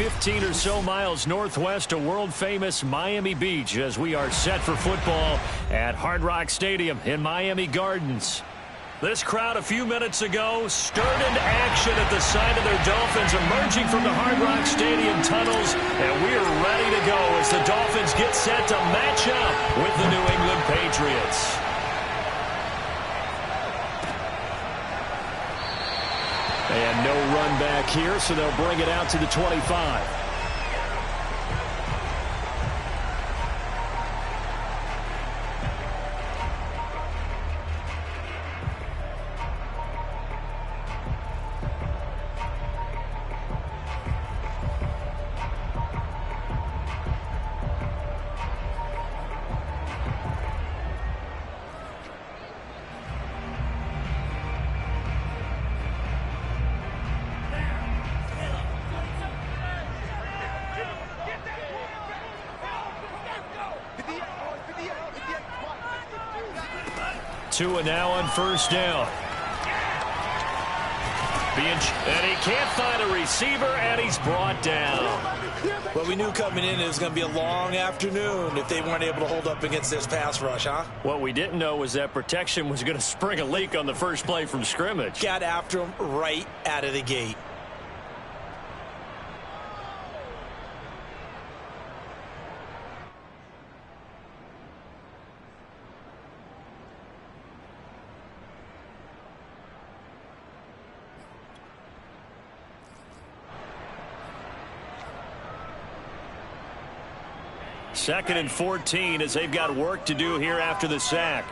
15 or so miles northwest of world-famous Miami Beach as we are set for football at Hard Rock Stadium in Miami Gardens. This crowd a few minutes ago stirred into action at the sight of their Dolphins emerging from the Hard Rock Stadium tunnels, and we are ready to go as the Dolphins get set to match up with the New England Patriots. And no run back here, so they'll bring it out to the 25. Tua now on first down. And he can't find a receiver, and he's brought down. Well, we knew coming in it was going to be a long afternoon if they weren't able to hold up against this pass rush, huh? What we didn't know was that protection was going to spring a leak on the first play from scrimmage. Got after him right out of the gate. Second and 14 as they've got work to do here after the sack.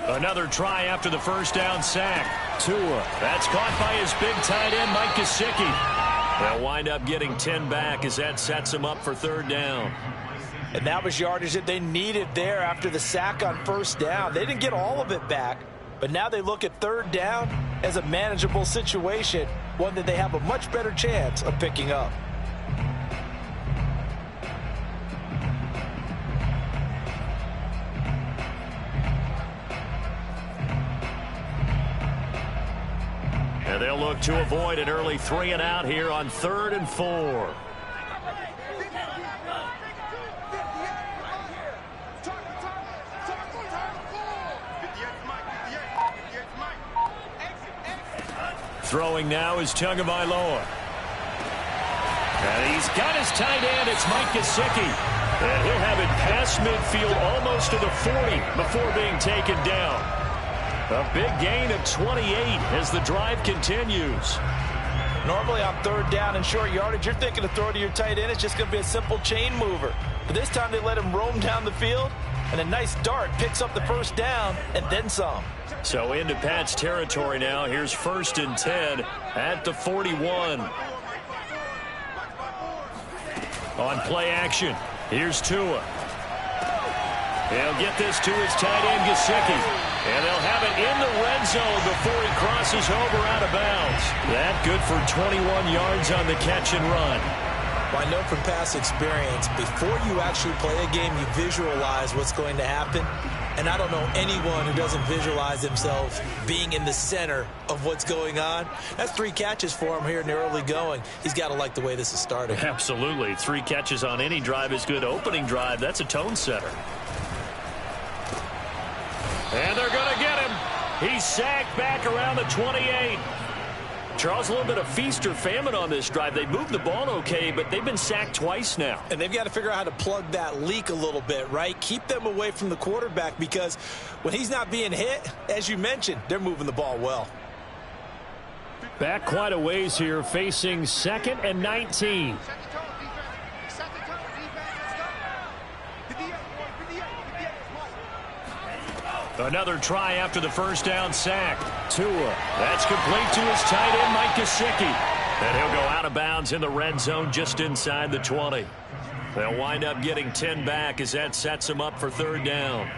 Another try after the first down sack. Tua. That's caught by his big tight end, Mike Gesicki. They'll wind up getting 10 back as that sets them up for third down. And that was yardage that they needed there after the sack on first down. They didn't get all of it back. But now they look at third down as a manageable situation, one that they have a much better chance of picking up. And they'll look to avoid an early 3 and out here on 3rd and 4. Throwing now is Tagovailoa. And he's got his tight end. It's Mike Gesicki. And he'll have it past midfield almost to the 40 before being taken down. A big gain of 28 as the drive continues. Normally on third down and short yardage, you're thinking to throw to your tight end. It's just going to be a simple chain mover. But this time they let him roam down the field. And a nice dart picks up the first down and then some. So into Pat's territory now. Here's 1st and 10 at the 41. On play action, here's Tua. He'll get this to his tight end, Gesicki. And they'll have it in the red zone before he crosses over out of bounds. That good for 21 yards on the catch and run. Well, I know from past experience, before you actually play a game, you visualize what's going to happen. And I don't know anyone who doesn't visualize themselves being in the center of what's going on. That's 3 catches for him here in the early going. He's got to like the way this is starting. Absolutely. 3 catches on any drive is good. Opening drive, that's a tone setter. And they're going to get him. He's sacked back around the 28. Charles, a little bit of feast or famine on this drive. They moved the ball okay, but they've been sacked twice now. And they've got to figure out how to plug that leak a little bit, right? Keep them away from the quarterback because when he's not being hit, as you mentioned, they're moving the ball well. Back quite a ways here, facing 2nd and 19. Another try after the first down sack. Tua. That's complete to his tight end, Mike Gesicki. And he'll go out of bounds in the red zone just inside the 20. They'll wind up getting 10 back as that sets him up for third down.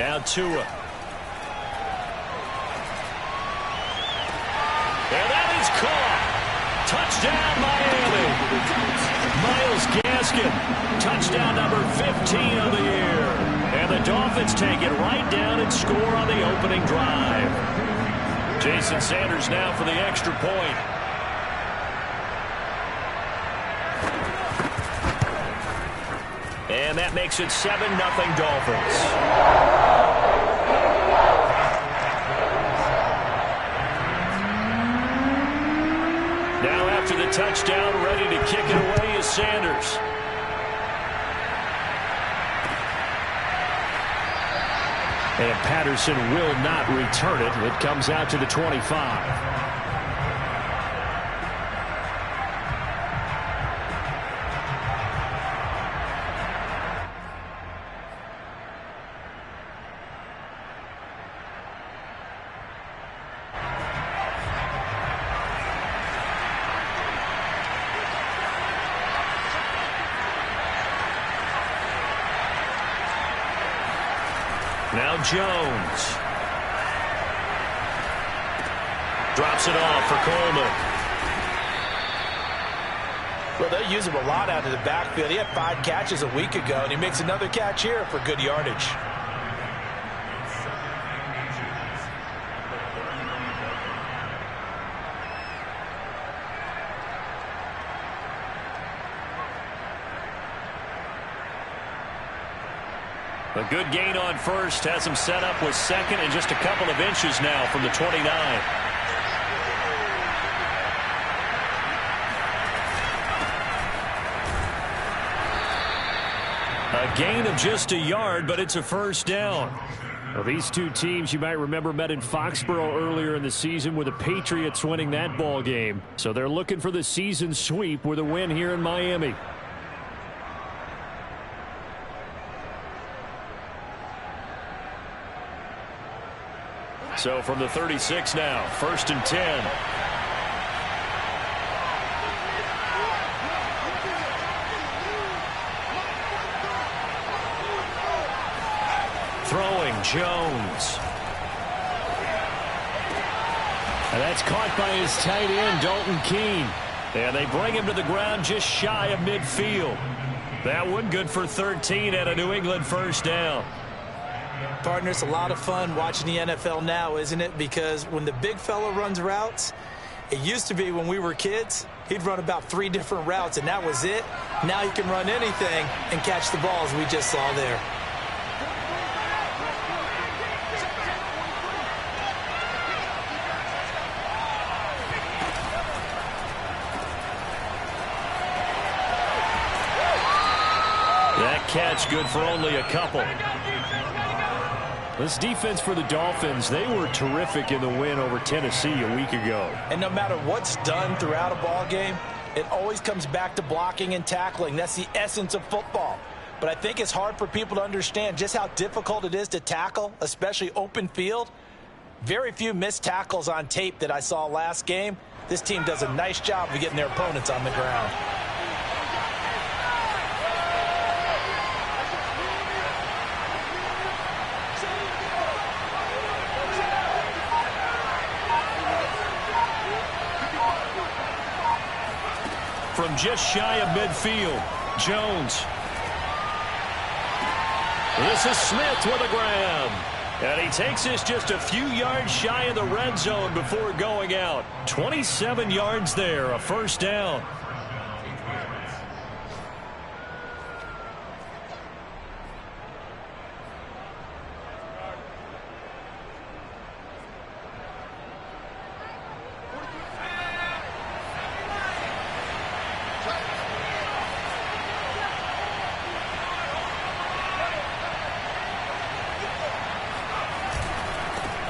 Now Tua. And that is caught. Touchdown, Miami. Myles Gaskin, touchdown number 15 of the year. And the Dolphins take it right down and score on the opening drive. Jason Sanders now for the extra point. And that makes it 7-0 Dolphins. Now after the touchdown, ready to kick it away is Sanders. And Patterson will not return it. It comes out to the 25. Now Jones. Drops it off for Coleman. Well, they use him a lot out of the backfield. He had 5 catches a week ago, and he makes another catch here for good yardage. A good gain on first has him set up with second and just a couple of inches now from the 29. A gain of just a yard, but it's a first down. Well, these two teams, you might remember, met in Foxborough earlier in the season with the Patriots winning that ball game. So they're looking for the season sweep with a win here in Miami. So from the 36 now, 1st and 10. Throwing, Jones. And that's caught by his tight end, Dalton Keene. And they bring him to the ground just shy of midfield. That one good for 13 at a New England first down. Partner, it's a lot of fun watching the NFL now, isn't it? Because when the big fella runs routes, it used to be when we were kids, he'd run about 3 different routes, and that was it. Now he can run anything and catch the balls we just saw there. That catch good for only a couple. This defense for the Dolphins, they were terrific in the win over Tennessee a week ago. And no matter what's done throughout a ball game, it always comes back to blocking and tackling. That's the essence of football. But I think it's hard for people to understand just how difficult it is to tackle, especially open field. Very few missed tackles on tape that I saw last game. This team does a nice job of getting their opponents on the ground. From just shy of midfield, Jones. This is Smith with a grab. And he takes this just a few yards shy of the red zone before going out. 27 yards there, a first down.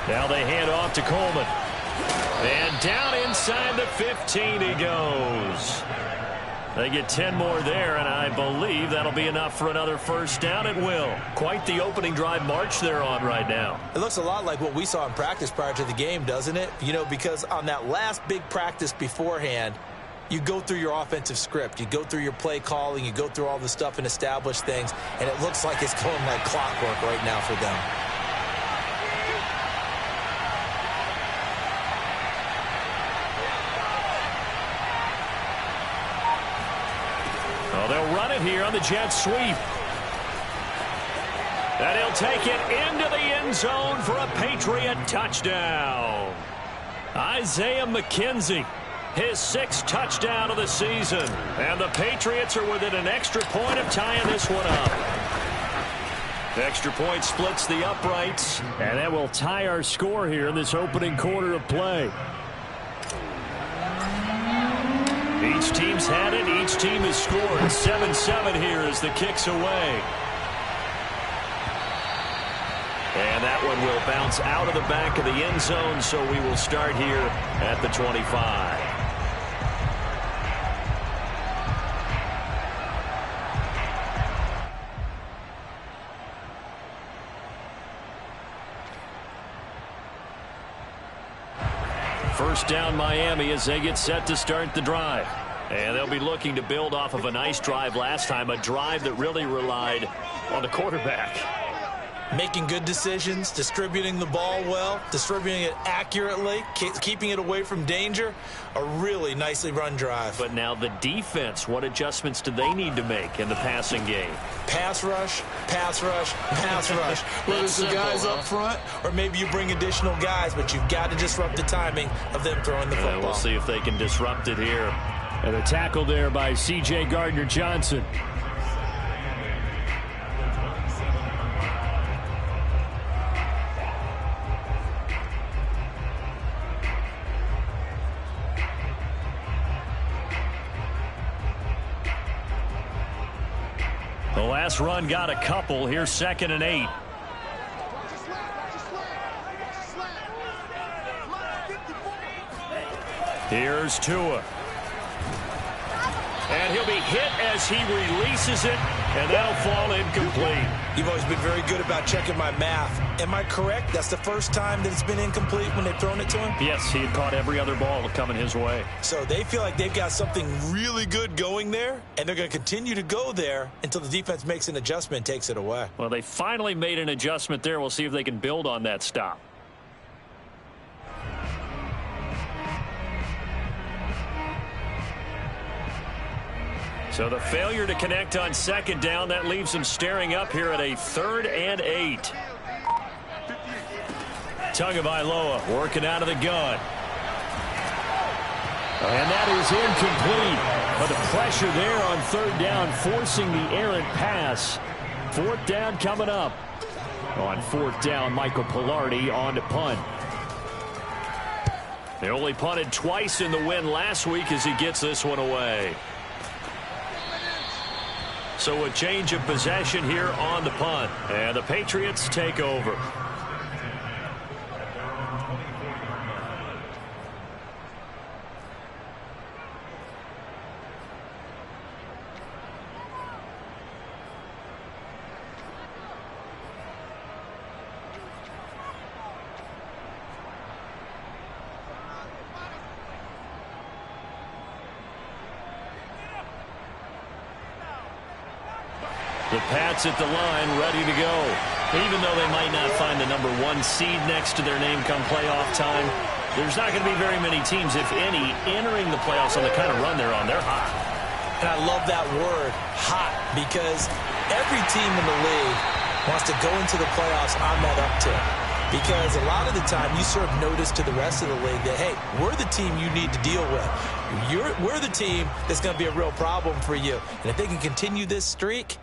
Now they hand off to Coleman. And down inside the 15 he goes. They get 10 more there, and I believe that'll be enough for another first down. It will. Quite the opening drive march they're on right now. It looks a lot like what we saw in practice prior to the game, doesn't it? You know, because on that last big practice beforehand, you go through your offensive script. You go through your play calling. You go through all the stuff and establish things, and it looks like it's going like clockwork right now for them. here on the jet sweep. And he'll take it into the end zone for a Patriot touchdown. Isaiah McKenzie, his 6th touchdown of the season. And the Patriots are within an extra point of tying this one up. Extra point splits the uprights, and that will tie our score here in this opening quarter of play. Each team's had it. Each team has scored. 7-7 here as the kick's away. And that one will bounce out of the back of the end zone, so we will start here at the 25. First down Miami as they get set to start the drive. And they'll be looking to build off of a nice drive last time, a drive that really relied on the quarterback. Making good decisions, distributing the ball well, distributing it accurately, keeping it away from danger. A really nicely run drive. But now the defense, what adjustments do they need to make in the passing game? Pass rush, pass rush, pass rush. Whether it's the guys up front or maybe you bring additional guys, but you've got to disrupt the timing of them throwing the football. We'll see if they can disrupt it here. And a tackle there by C.J. Gardner-Johnson. The last run got a couple. Here's 2nd and 8. Here's Tua. And he'll be hit as he releases it, and that'll fall incomplete. You've always been very good about checking my math. Am I correct? That's the first time that it's been incomplete when they've thrown it to him? Yes, he had caught every other ball coming his way. So they feel like they've got something really good going there, and they're going to continue to go there until the defense makes an adjustment and takes it away. Well, they finally made an adjustment there. We'll see if they can build on that stop. So the failure to connect on 2nd down, that leaves them staring up here at a 3rd and 8. Tagovailoa working out of the gun. And that is incomplete. But the pressure there on 3rd down, forcing the errant pass. 4th down coming up. On 4th down, Michael Pilardi on to punt. They only punted twice in the win last week as he gets this one away. So a change of possession here on the punt. And the Patriots take over. The Pats at the line, ready to go. Even though they might not find the number 1 seed next to their name come playoff time, there's not going to be very many teams, if any, entering the playoffs on the kind of run they're on. They're hot. And I love that word, hot, because every team in the league wants to go into the playoffs on that uptick. Because a lot of the time you serve notice to the rest of the league that, hey, we're the team you need to deal with. We're the team that's going to be a real problem for you. And if they can continue this streak,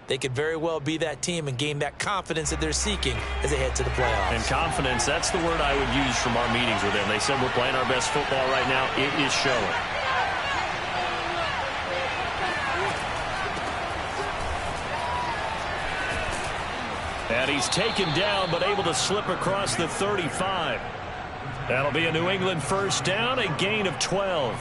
they could very well be that team and gain that confidence that they're seeking as they head to the playoffs. And confidence, that's the word I would use from our meetings with them. They said we're playing our best football right now. It is showing. And he's taken down but able to slip across the 35. That'll be a New England 1st down, a gain of 12.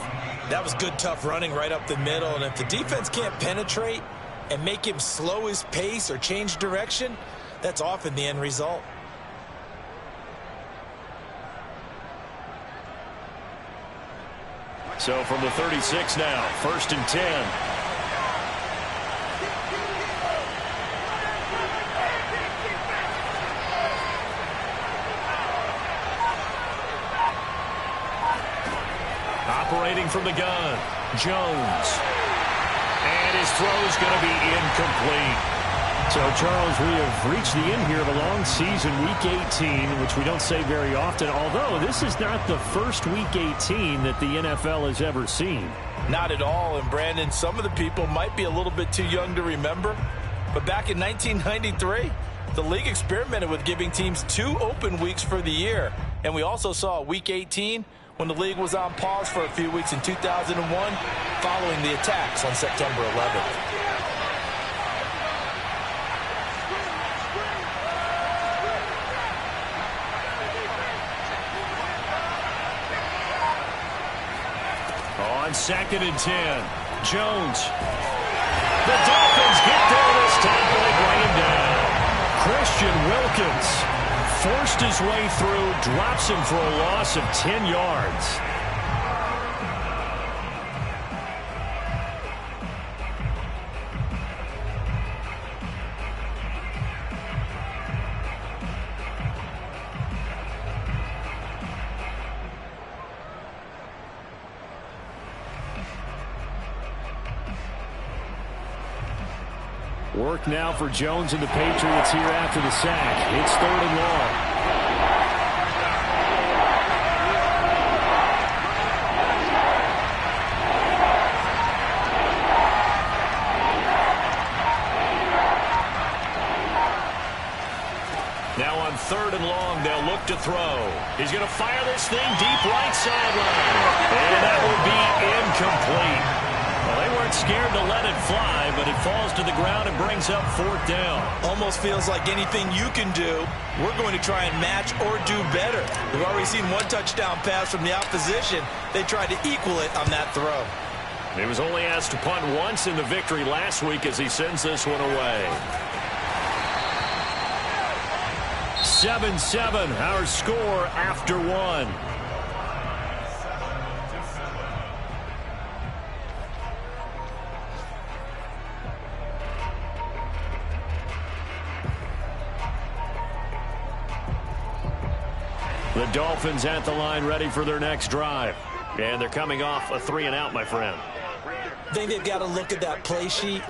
That was good, tough running right up the middle. And if the defense can't penetrate and make him slow his pace or change direction, that's often the end result. So from the 36 now, 1st and 10. Operating from the gun, Jones. And his throw's going to be incomplete. So, Charles, we have reached the end here of a long season, Week 18, which we don't say very often, although this is not the first Week 18 that the NFL has ever seen. Not at all, and Brandon, some of the people might be a little bit too young to remember, but back in 1993, the league experimented with giving teams 2 open weeks for the year, and we also saw Week 18 when the league was on pause for a few weeks in 2001 following the attacks on September 11th. On 2nd and 10, Jones. The Dolphins get there this time, but they bring him down. Christian Wilkins forced his way through, drops him for a loss of 10 yards. Work now for Jones and the Patriots here after the sack. It's 3rd and long. Now on 3rd and long, they'll look to throw. He's going to fire this thing deep right sideline. And that will be incomplete. Well, they weren't scared to let it fly, but it falls to the ground and brings up 4th down. Almost feels like anything you can do, we're going to try and match or do better. We've already seen 1 touchdown pass from the opposition. They tried to equal it on that throw. He was only asked to punt once in the victory last week as he sends this one away. 7-7, our score after 1. The Dolphins at the line ready for their next drive. And they're coming off a 3-and-out, my friend. I think they've got to look at that play sheet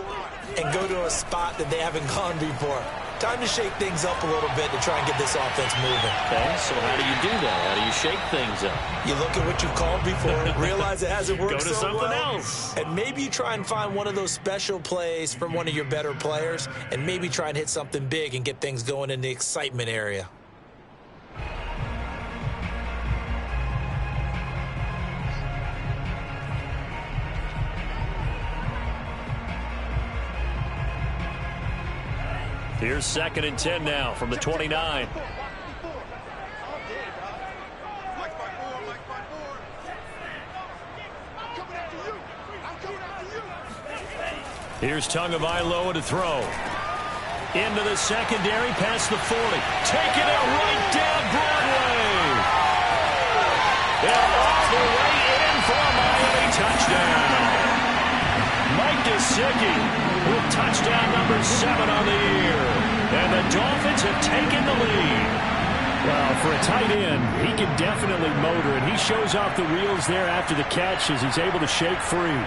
and go to a spot that they haven't gone before. Time to shake things up a little bit to try and get this offense moving. Okay, so how do you do that? How do you shake things up? You look at what you've called before, realize it hasn't worked Go to so something well, else. and maybe you try and find one of those special plays from one of your better players, and maybe try and hit something big and get things going in the excitement area. Here's 2nd and 10 now from the 29. Here's Tagovailoa to throw. Into the secondary, past the 40. Taking it right down Broadway. And all the way in for a Miami touchdown. Mike Gesicki with touchdown number 7 on the year. And the Dolphins have taken the lead. Well, for a tight end, he can definitely motor, and he shows off the wheels there after the catch as he's able to shake free.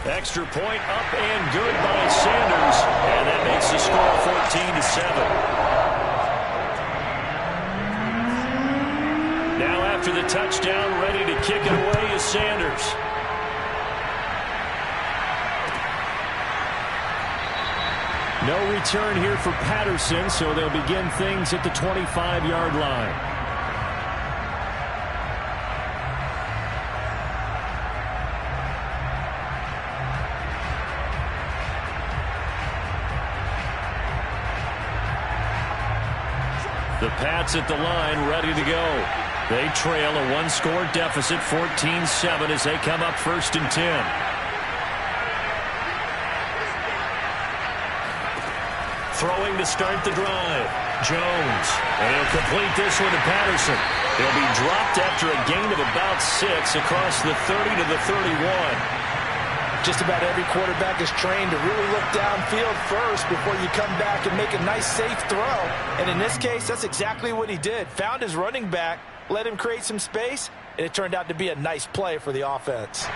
Extra point up and good by Sanders, and that makes the score 14-7. Now after the touchdown, ready to kick it away is Sanders. No return here for Patterson, so they'll begin things at the 25-yard line. The Pats at the line, ready to go. They trail a 1-score deficit, 14-7, as they come up 1st and 10. Throwing to start the drive. Jones. And he'll complete this one to Patterson. He'll be dropped after a gain of about 6 across the 30 to the 31. Just about every quarterback is trained to really look downfield first before you come back and make a nice, safe throw. And in this case, that's exactly what he did. Found his running back, let him create some space, and it turned out to be a nice play for the offense.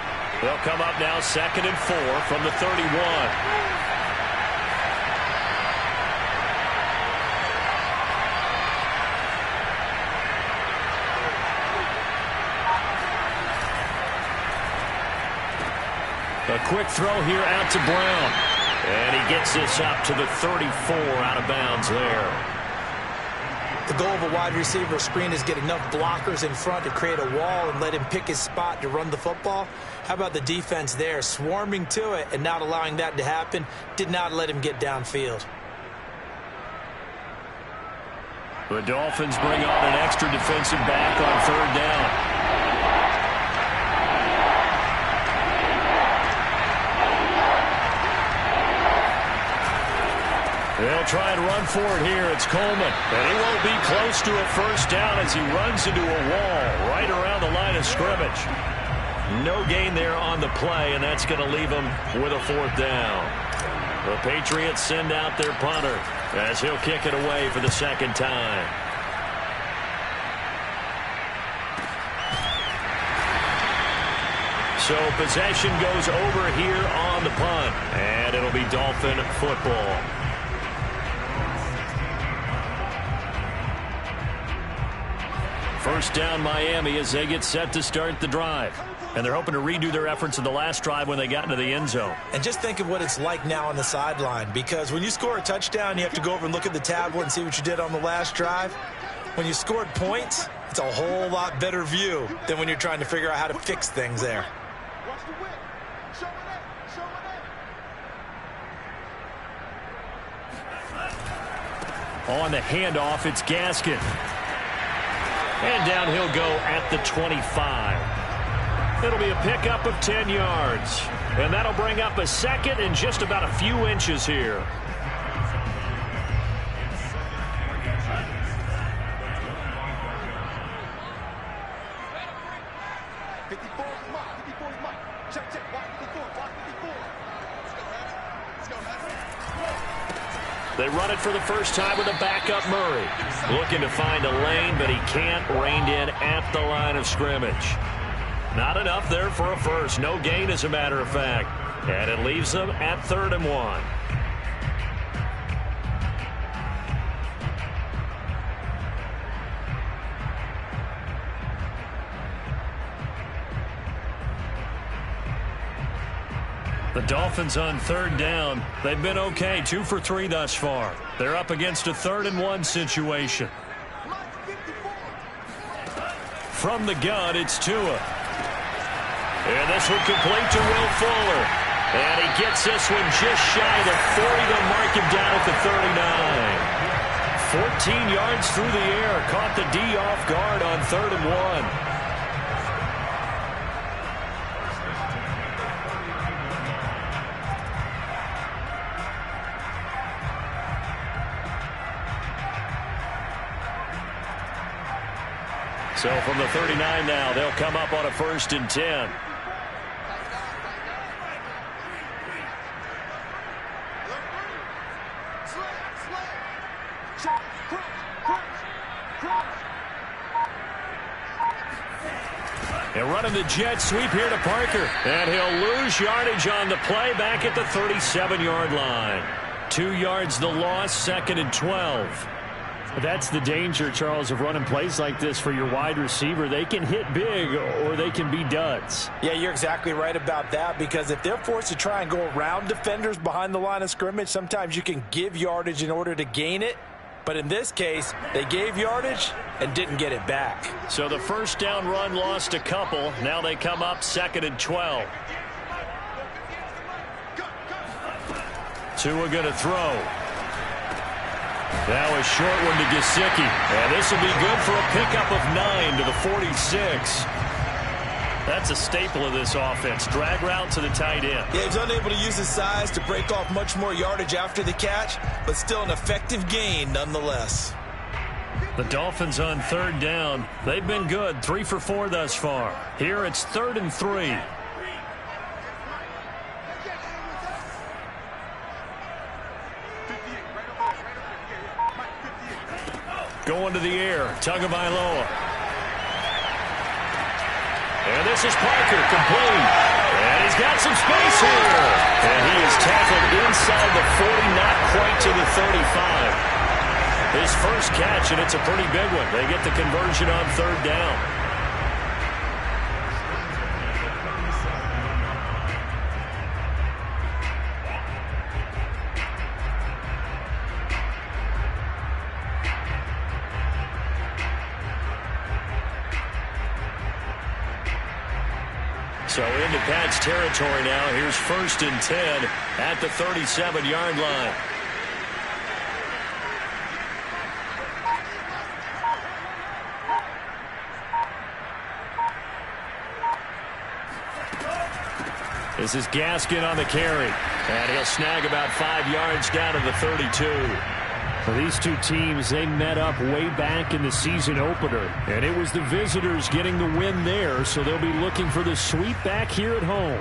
They'll come up now 2nd and 4 from the 31. A quick throw here out to Brown. And he gets this up to the 34 out of bounds there. The goal of a wide receiver screen is get enough blockers in front to create a wall and let him pick his spot to run the football. How about the defense there, swarming to it and not allowing that to happen? Did not let him get downfield. The Dolphins bring on an extra defensive back on 3rd down. They'll try and run for it here. It's Coleman. And he won't be close to a first down as he runs into a wall right around the line of scrimmage. No gain there on the play, and that's going to leave him with a 4th down. The Patriots send out their punter as he'll kick it away for the 2nd time. So possession goes over here on the punt, and it'll be Dolphin football. First down Miami as they get set to start the drive. And they're hoping to redo their efforts in the last drive when they got into the end zone. And just think of what it's like now on the sideline, because when you score a touchdown, you have to go over and look at the tablet and see what you did on the last drive. When you scored points, it's a whole lot better view than when you're trying to figure out how to fix things there. On the handoff, it's Gaskin. And down he'll go at the 25. It'll be a pickup of 10 yards. And that'll bring up a 2nd and just about a few inches here. They run it for the first time with a backup Murray. Looking to find a lane, but he can't. Reined in at the line of scrimmage. Not enough there for a first. No gain, as a matter of fact. And it leaves them at 3rd and 1. The Dolphins on 3rd down. They've been okay, 2 for 3 thus far. They're up against a 3rd and 1 situation. From the gun, it's Tua. And this one complete to Will Fuller. And he gets this one just shy of the 40. They'll mark him down at the 39. 14 yards through the air. Caught the D off guard on 3rd and 1. So from the 39 now, they'll come up on a 1st and 10. And running the jet sweep here to Parker. And he'll lose yardage on the play back at the 37-yard line. 2 yards the loss, 2nd and 12. That's the danger, Charles, of running plays like this for your wide receiver. They can hit big or they can be duds. Yeah, you're exactly right about that, because if they're forced to try and go around defenders behind the line of scrimmage, sometimes you can give yardage in order to gain it. But in this case, they gave yardage and didn't get it back. So the first down run lost a couple. Now they come up 2nd and 12. Tua going to throw. Now a short one to Gesicki. And this will be good for a pickup of 9 to the 46. That's a staple of this offense. Drag route to the tight end. Yeah, he's unable to use his size to break off much more yardage after the catch, but still an effective gain nonetheless. The Dolphins on 3rd down. They've been good, 3 for 4 thus far. Here it's 3rd and 3. Going to the air, Tagovailoa. And this is Parker, complete. And he's got some space here. And he is tackled inside the 40, not quite to the 35. His first catch, and it's a pretty big one. They get the conversion on third down. So into Pat's territory now. Here's 1st and 10 at the 37-yard line. This is Gaskin on the carry. And he'll snag about 5 yards down to the 32. Well, these two teams, they met up way back in the season opener. And it was the visitors getting the win there, so they'll be looking for the sweep back here at home.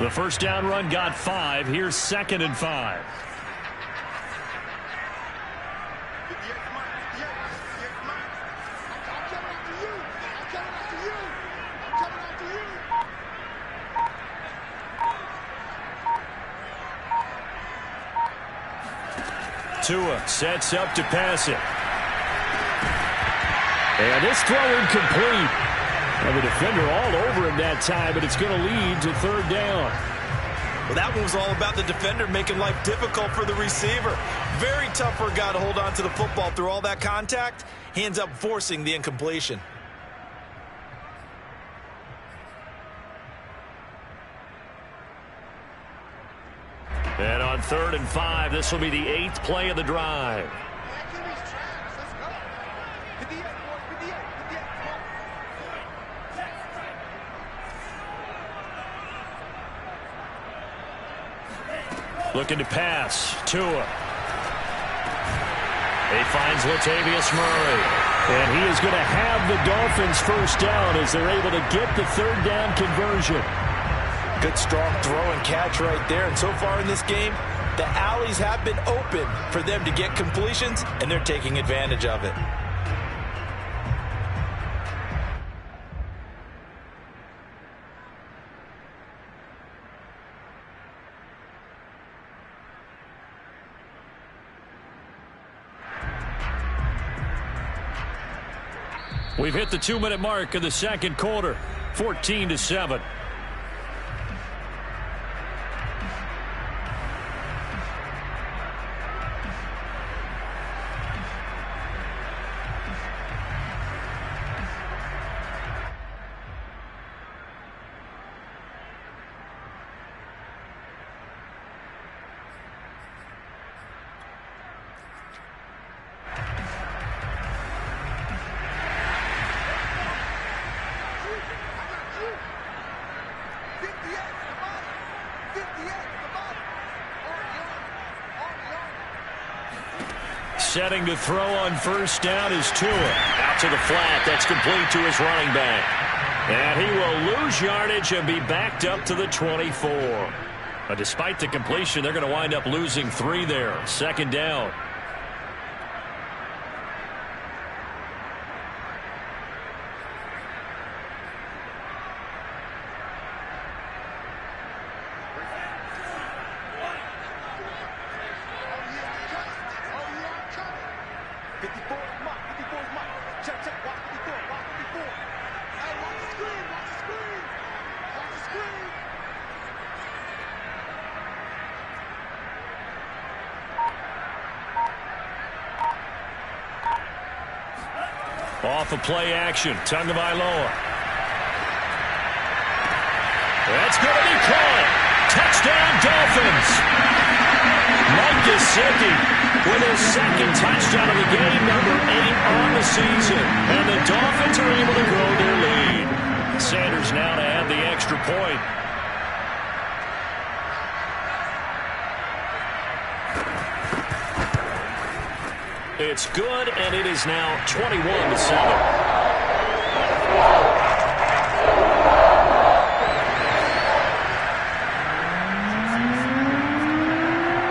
The first down run got 5. Here's 2nd and 5. Tua sets up to pass it. And this throw incomplete. And the defender all over him that time, but it's going to lead to 3rd down. Well, that one was all about the defender making life difficult for the receiver. Very tough for a guy to hold on to the football through all that contact. He ends up forcing the incompletion. And on 3rd and 5, this will be the 8th play of the drive. Looking to pass. Tua. He finds Latavius Murray. And he is going to have the Dolphins first down as they're able to get the 3rd down conversion. Good strong throw and catch right there. And so far in this game, the alleys have been open for them to get completions, and they're taking advantage of it. We've hit the 2-minute mark of the second quarter. 14-7. Setting to throw on first down is Tua. Out to the flat. That's complete to his running back. And he will lose yardage and be backed up to the 24. But despite the completion, they're going to wind up losing 3 there. 2nd down. Off of play action, Tagovailoa. That's going to be caught. Touchdown, Dolphins. Mike Gesicki with his 2nd touchdown of the game, number 8 on the season. And the Dolphins are able to grow their lead. Sanders now to add the extra point. It's good, and it is now 21-7.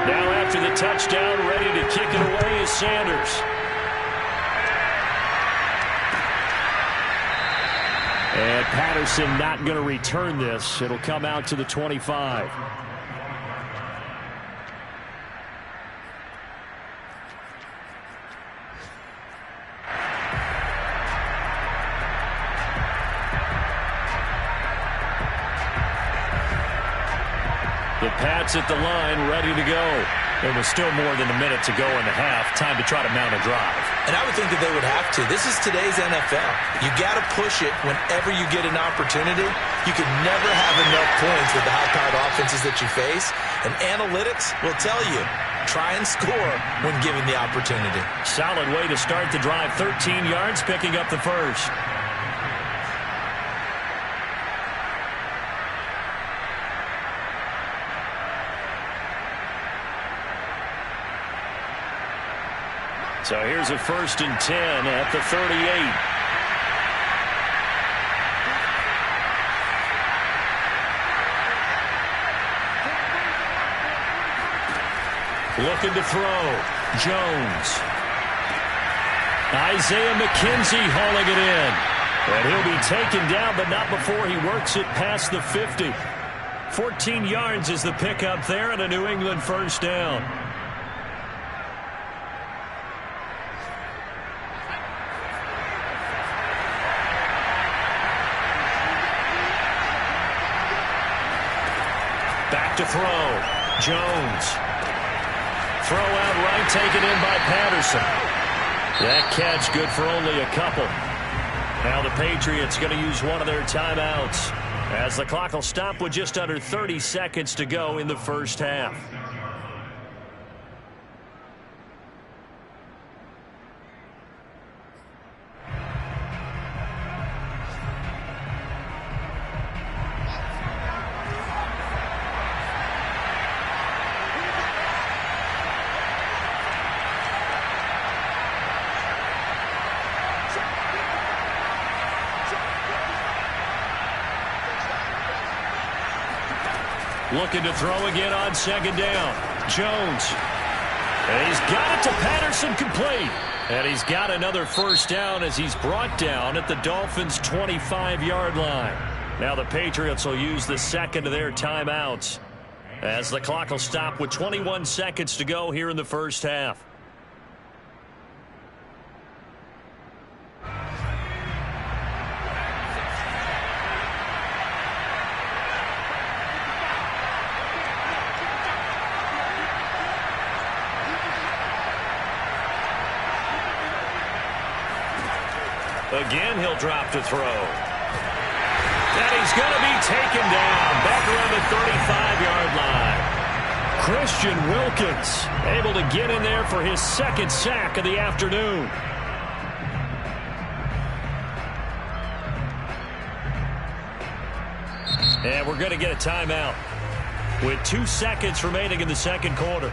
Now at after the touchdown, ready to kick it away is Sanders. And Patterson not going to return this. It'll come out to the 25. The Pats at the line, ready to go. There was still more than a minute to go in the half. Time to try to mount a drive. And I would think that they would have to. This is today's NFL. You got to push it whenever you get an opportunity. You can never have enough points with the high-powered offenses that you face. And analytics will tell you, try and score when given the opportunity. Solid way to start the drive. 13 yards, picking up the first. So here's a 1st and 10 at the 38. Looking to throw. Jones. Isaiah McKenzie hauling it in. And he'll be taken down, but not before he works it past the 50. 14 yards is the pickup there, and a New England 1st down. Back to throw. Jones. Throw out right, taken in by Patterson. That catch good for only a couple. Now the Patriots going to use one of their timeouts as the clock will stop with just under 30 seconds to go in the first half. Looking to throw again on 2nd down. Jones. And he's got it to Patterson, complete. And he's got another 1st down as he's brought down at the Dolphins' 25-yard line. Now the Patriots will use the second of their timeouts as the clock will stop with 21 seconds to go here in the first half. Again, he'll drop to throw. And he's going to be taken down back around the 35-yard line. Christian Wilkins able to get in there for his 2nd sack of the afternoon. And we're going to get a timeout with 2 seconds remaining in the 2nd quarter.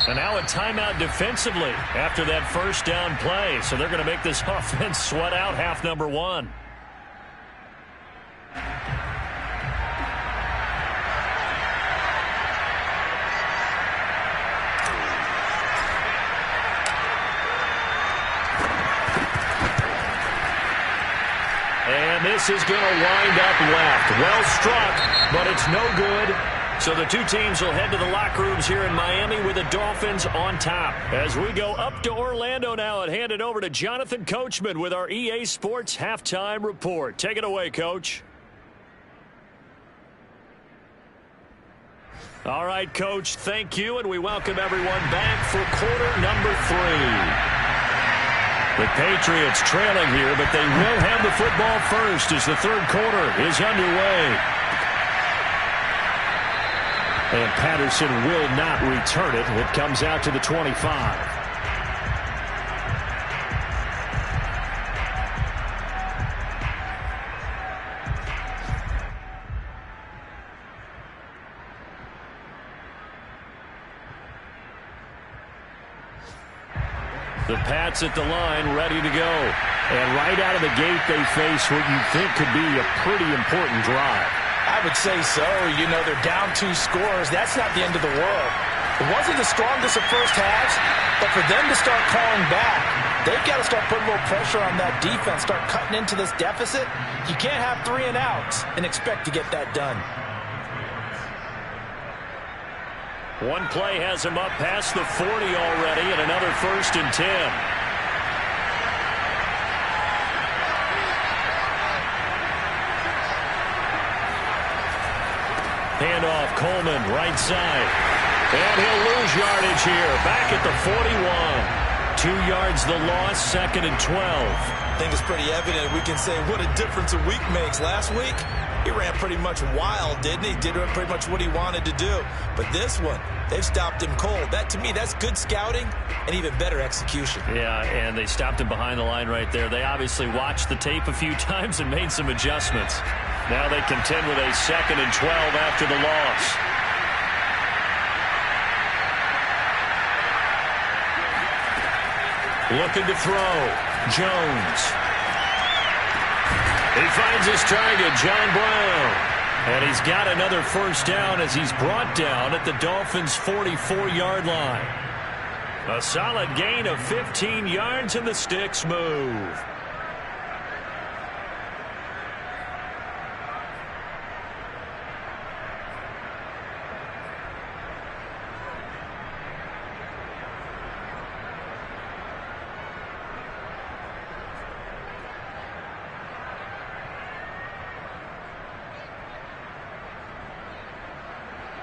And now a timeout defensively after that 1st down play. So they're going to make this offense sweat out half number 1. And this is going to wind up left. Well struck, but it's no good. So the two teams will head to the locker rooms here in Miami with the Dolphins on top. As we go up to Orlando now and hand it over to Jonathan Coachman with our EA Sports Halftime Report. Take it away, Coach. All right, Coach, thank you, and we welcome everyone back for quarter number 3. The Patriots trailing here, but they will have the football first as the 3rd quarter is underway. And Patterson will not return it. It comes out to the 25. The Pats at the line, ready to go. And right out of the gate, they face what you think could be a pretty important drive. I would say so. You know, they're down 2 scores. That's not the end of the world. It wasn't the strongest of first halves, but for them to start calling back, they've got to start putting a little pressure on that defense, start cutting into this deficit. You can't have 3 and outs and expect to get that done. One play has him up past the 40 already, and another 1st and 10. Handoff, Coleman, right side. And he'll lose yardage here. Back at the 41. 2 yards the loss, 2nd and 12. I think it's pretty evident. We can say what a difference a week makes. Last week, he ran pretty much wild, didn't he? Did pretty much what he wanted to do. But this one, they've stopped him cold. That, to me, that's good scouting and even better execution. Yeah, and they stopped him behind the line right there. They obviously watched the tape a few times and made some adjustments. Now they contend with a 2nd and 12 after the loss. Looking to throw. Jones. He finds his target, John Brown. And he's got another 1st down as he's brought down at the Dolphins' 44-yard line. A solid gain of 15 yards and the sticks move.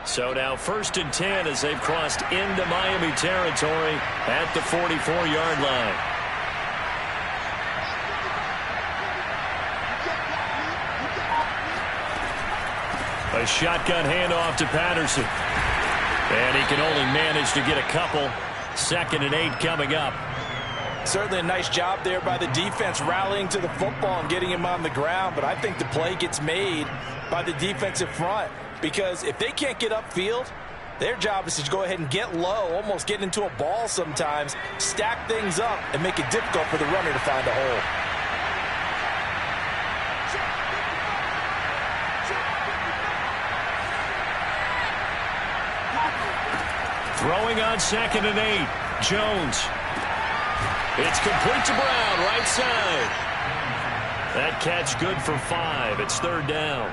So now 1st and 10 as they've crossed into Miami territory at the 44-yard line. A shotgun handoff to Patterson. And he can only manage to get a couple. 2nd and 8 coming up. Certainly a nice job there by the defense rallying to the football and getting him on the ground. But I think the play gets made by the defensive front. Because if they can't get upfield, their job is to go ahead and get low, almost get into a ball sometimes, stack things up, and make it difficult for the runner to find a hole. Throwing on 2nd and 8. Jones. It's complete to Brown, right side. That catch good for 5. It's 3rd down.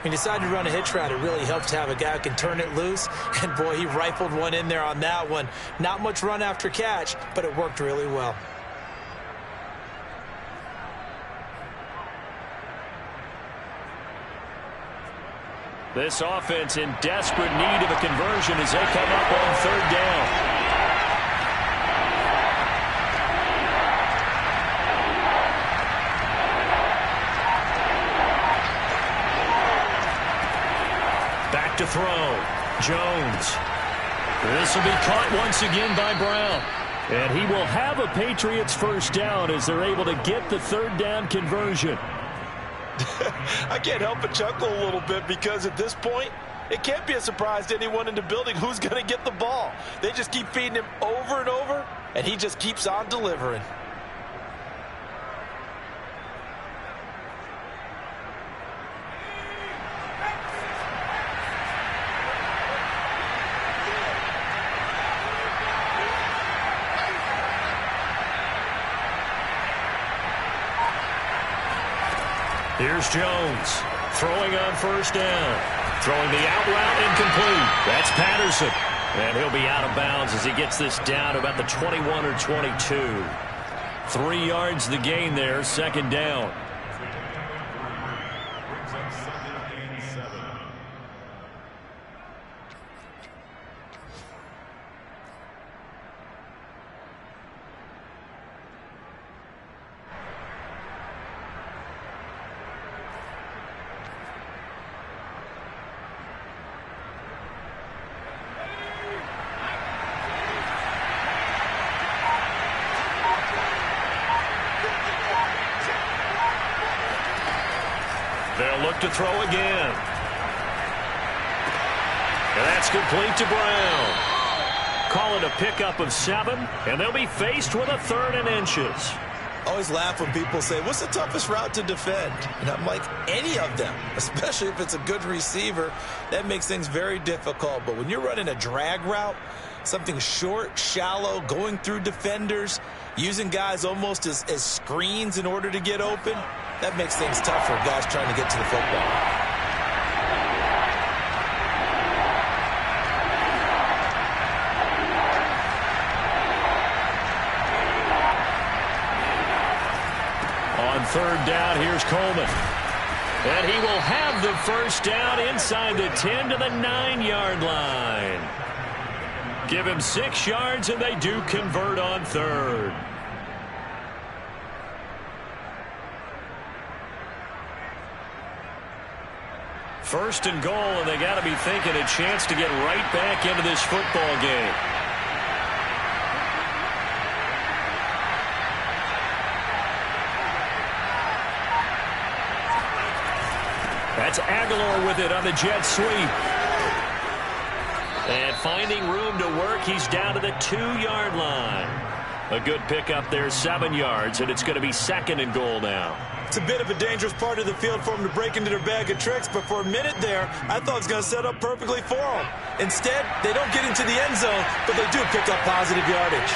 He decided to run a hitch route. It really helps to have a guy who can turn it loose. And, boy, he rifled one in there on that one. Not much run after catch, but it worked really well. This offense in desperate need of a conversion as they come up on 3rd down. To throw. Jones. This will be caught once again by Brown. And he will have a Patriots 1st down as they're able to get the 3rd down conversion. I can't help but chuckle a little bit because at this point, it can't be a surprise to anyone in the building who's going to get the ball. They just keep feeding him over and over, and he just keeps on delivering. Here's Jones throwing on 1st down. Throwing the out route incomplete. That's Patterson. And he'll be out of bounds as he gets this down about the 21 or 22. 3 yards the gain there, 2nd down. They'll look to throw again. And that's complete to Brown. call it a pickup of 7, and they'll be faced with a 3rd and inches. I always laugh when people say, what's the toughest route to defend? And I'm like, any of them, especially if it's a good receiver. That makes things very difficult. But when you're running a drag route, something short, shallow, going through defenders, using guys almost as screens in order to get open, that makes things tough for guys trying to get to the football. On 3rd down, here's Coleman. And he will have the first down inside the 10 to the 9-yard line. Give him 6 yards, and they do convert on 3rd. First and goal, and they got to be thinking a chance to get right back into this football game. That's Aguilar with it on the jet sweep. And finding room to work, he's down to the 2-yard line. A good pickup there, 7 yards, and it's going to be 2nd and goal now. It's a bit of a dangerous part of the field for them to break into their bag of tricks, but for a minute there, I thought it was going to set up perfectly for them. Instead, they don't get into the end zone, but they do pick up positive yardage.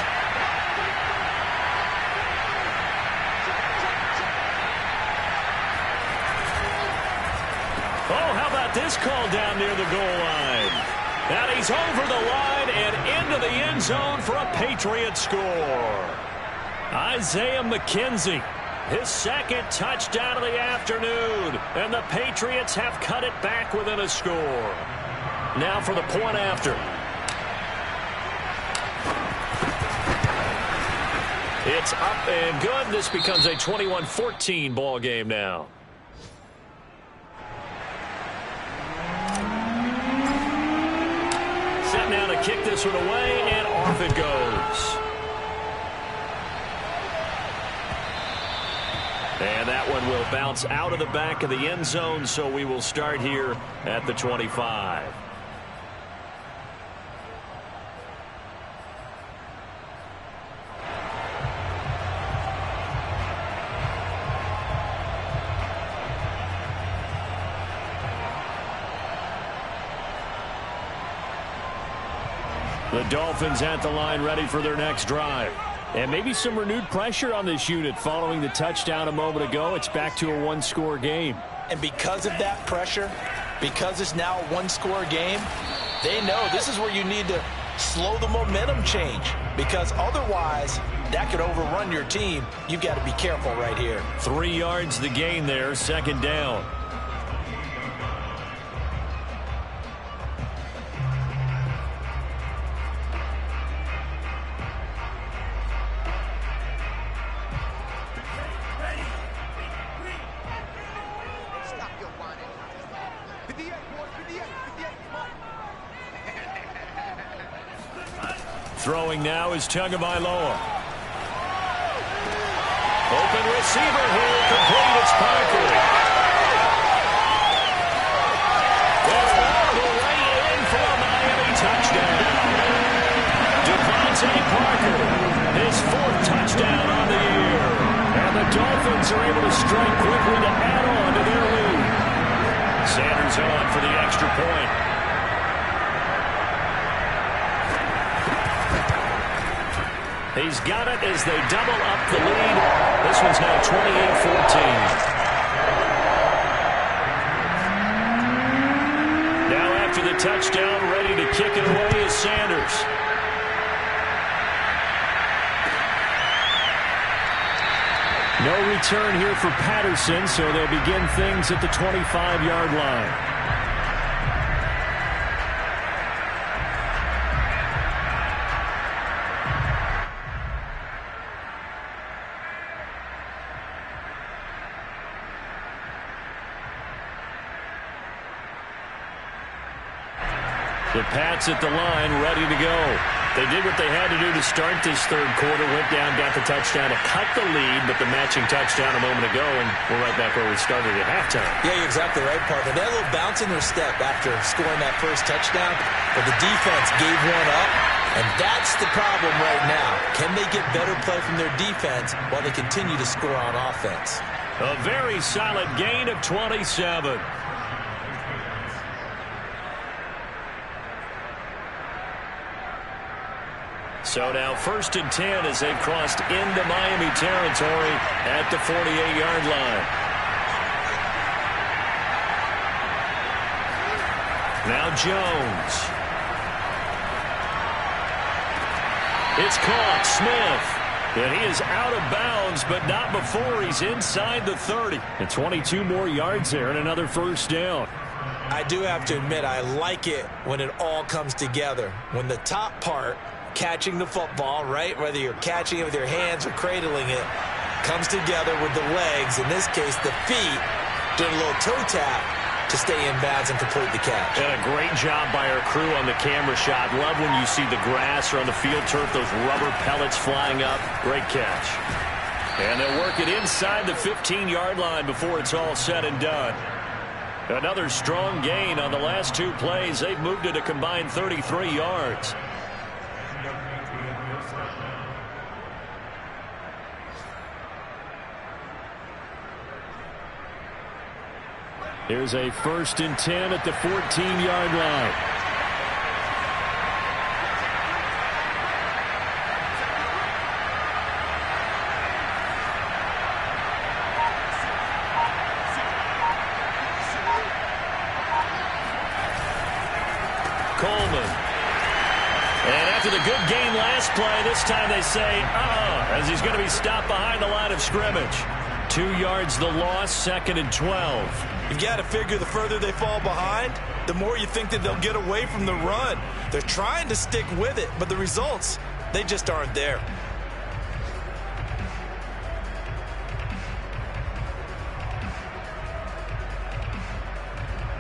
Oh, how about this call down near the goal line? Now he's over the line and into the end zone for a Patriots score. Isaiah McKenzie, his 2nd touchdown of the afternoon. And the Patriots have cut it back within a score. Now for the point after. It's up and good. This becomes a 21-14 ball game now. Set now to kick this one away, and off it goes. And that one will bounce out of the back of the end zone, so we will start here at the 25. The Dolphins at the line, ready for their next drive. And maybe some renewed pressure on this unit following the touchdown a moment ago. It's back to a 1-score game. And because of that pressure, because it's now a 1-score game, they know this is where you need to slow the momentum change, because otherwise that could overrun your team. You've got to be careful right here. 3 yards the gain there, 2nd down. Throwing now is Tagovailoa. Open receiver here, complete. It's Parker. That's all the way in for a Miami touchdown. Devontae Parker, his 4th touchdown on the year. And the Dolphins are able to strike quickly to add on to their lead. Sanders on for the extra point. He's got it as they double up the lead. This one's now 28-14. Now after the touchdown, ready to kick it away is Sanders. No return here for Patterson, so they'll begin things at the 25-yard line. The Pats at the line, ready to go. They did what they had to do to start this 3rd quarter, went down, got the touchdown to cut the lead, but the matching touchdown a moment ago, and we're right back where we started at halftime. Yeah, you're exactly right, partner. They had a little bounce in their step after scoring that first touchdown, but the defense gave one up, And that's the problem right now. Can they get better play from their defense while they continue to score on offense? A very solid gain of 27. So now 1st and 10 as they've crossed into Miami territory at the 48-yard line. Now Jones. It's caught. Smith. And he is out of bounds, but not before he's inside the 30. And 22 more yards there and another first down. I do have to admit, I like it when it all comes together. When the top part, catching the football, right, whether you're catching it with your hands or cradling it, comes together with the legs, in this case the feet, doing a little toe tap to stay in bounds and complete the catch. And a great job by our crew on the camera shot. Love when you see the grass or on the field turf, those rubber pellets flying up. Great catch. And they'll work it inside the 15-yard line before it's all said and done. Another strong gain on the last 2 plays. They've moved it a combined 33 yards. Here's a 1st and 10 at the 14-yard line. Coleman. And after the good game last play, this time they say, as he's going to be stopped behind the line of scrimmage. 2 yards the loss, 2nd and 12. You've got to figure the further they fall behind, the more you think that they'll get away from the run. They're trying to stick with it, but the results, they just aren't there.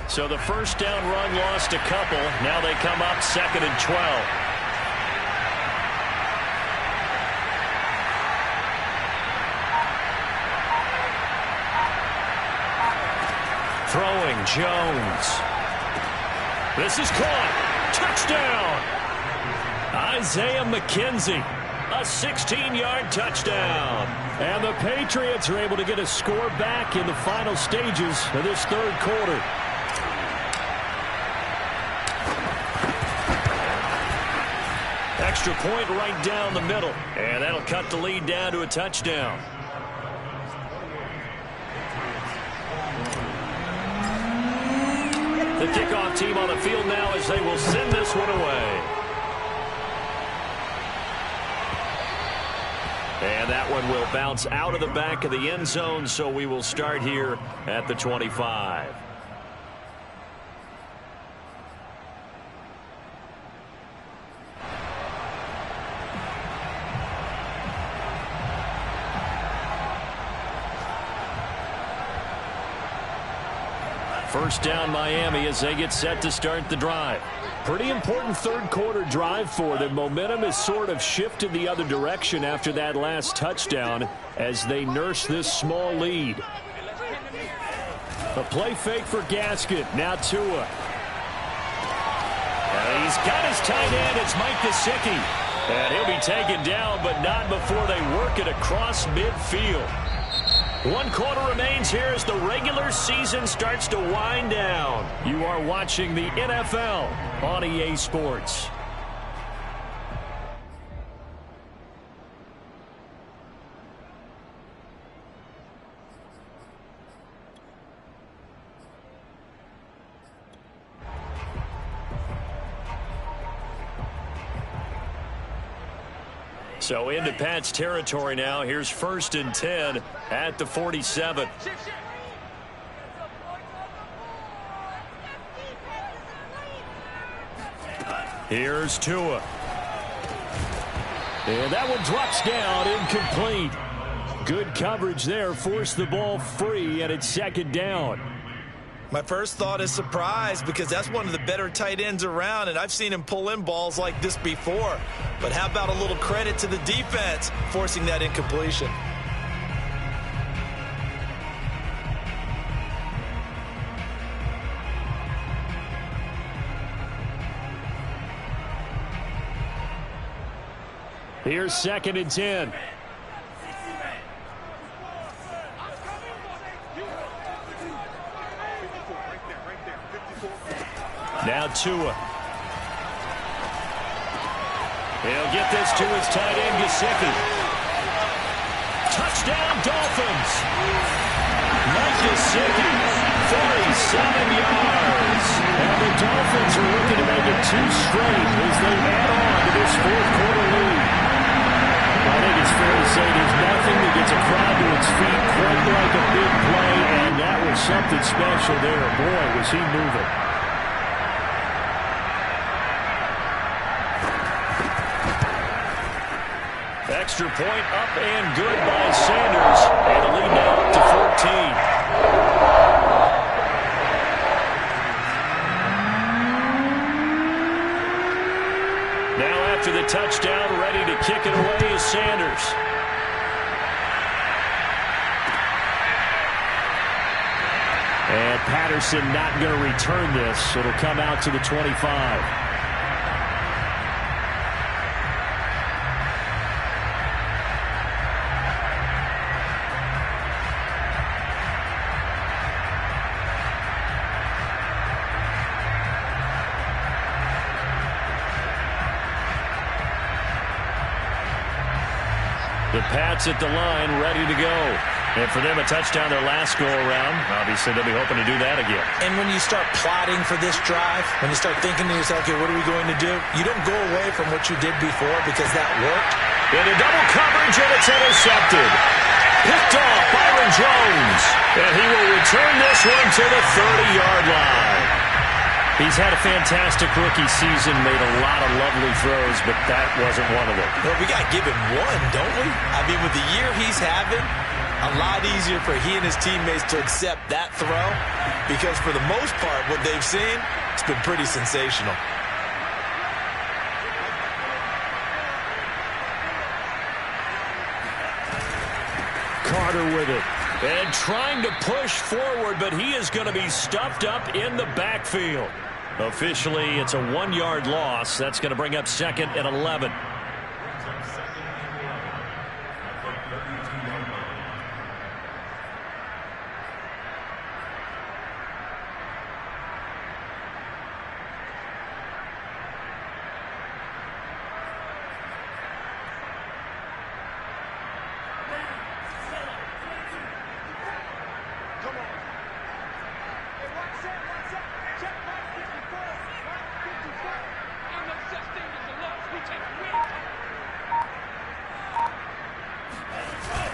So the first down run lost a couple. Now they come up 2nd and 12. Throwing, Jones. This is caught. Touchdown. Isaiah McKenzie. A 16-yard touchdown. And the Patriots are able to get a score back in the final stages of this 3rd quarter. Extra point right down the middle. And that'll cut the lead down to a touchdown. The kickoff team on the field now as they will send this one away. And that one will bounce out of the back of the end zone, so we will start here at the 25. First down Miami as they get set to start the drive. Pretty important 3rd quarter drive for them. Momentum has sort of shifted the other direction after that last touchdown as they nurse this small lead. A play fake for Gaskin. Now Tua. And he's got his tight end. It's Mike Gesicki. And he'll be taken down, but not before they work it across midfield. 1 quarter remains here as the regular season starts to wind down. You are watching the NFL on EA Sports. So into Pat's territory now. Here's 1st and 10 at the 47. Here's Tua. And that one drops down, incomplete. Good coverage there, forced the ball free, and it's 2nd down. My first thought is surprise because that's one of the better tight ends around, and I've seen him pull in balls like this before. But how about a little credit to the defense forcing that incompletion? Here's 2nd and 10. Now Tua. He'll get this to his tight end, Gesicki. Touchdown, Dolphins. Mike Gesicki, 47 yards. And the Dolphins are looking to make it 2 straight as they add on to this 4th-quarter lead. I think it's fair to say there's nothing that gets a crowd to its feet quite like a big play, and that was something special there. Boy, was he moving. Extra point up and good by Sanders. And a lead now up to 14. Now after the touchdown, ready to kick it away is Sanders. And Patterson not going to return this. It'll come out to the 25. The Pats at the line, ready to go. And for them, a touchdown their last go-around. Obviously, they'll be hoping to do that again. And when you start plotting for this drive, when you start thinking to yourself, okay, what are we going to do? You don't go away from what you did before because that worked. Into double coverage, and it's intercepted. Picked off Byron Jones. And he will return this one to the 30-yard line. He's had a fantastic rookie season, made a lot of lovely throws, but that wasn't one of them. Well, we got to give him one, don't we? I mean, with the year he's having, a lot easier for he and his teammates to accept that throw because for the most part, what they've seen, it's been pretty sensational. Carter with it. And trying to push forward, but he is going to be stuffed up in the backfield. Officially, it's a 1-yard loss. That's going to bring up 2nd and 11.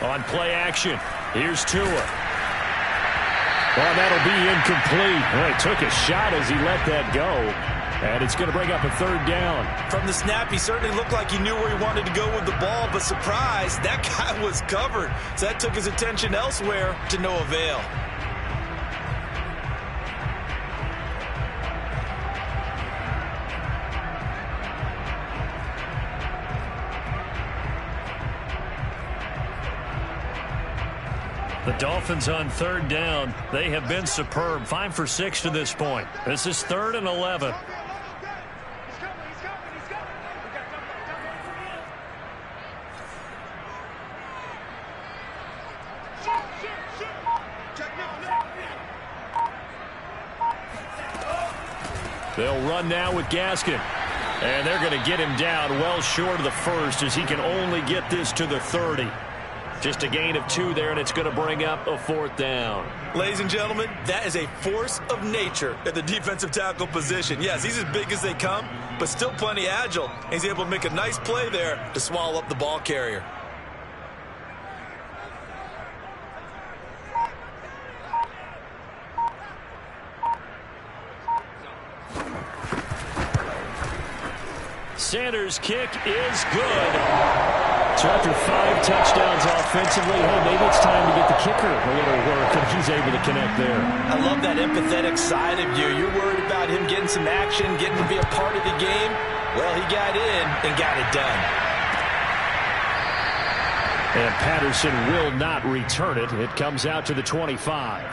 On play action, here's Tua. Well, that'll be incomplete. Well, he took a shot as he let that go. And it's going to bring up a 3rd down. From the snap, he certainly looked like he knew where he wanted to go with the ball, but surprise, that guy was covered. So that took his attention elsewhere to no avail. The Dolphins on 3rd down. They have been superb. 5 for 6 to this point. This is 3rd and 11. They'll run now with Gaskin. And they're going to get him down well short of the 1st as he can only get this to the 30. Just a gain of 2 there, and it's going to bring up a 4th down. Ladies and gentlemen, that is a force of nature at the defensive tackle position. Yes, he's as big as they come, but still plenty agile. He's able to make a nice play there to swallow up the ball carrier. Sanders' kick is good. So after 5 touchdowns offensively, hey, maybe it's time to get the kicker a little work, and he's able to connect there. I love that empathetic side of you. You're worried about him getting some action, getting to be a part of the game. Well, he got in and got it done. And Patterson will not return it. It comes out to the 25.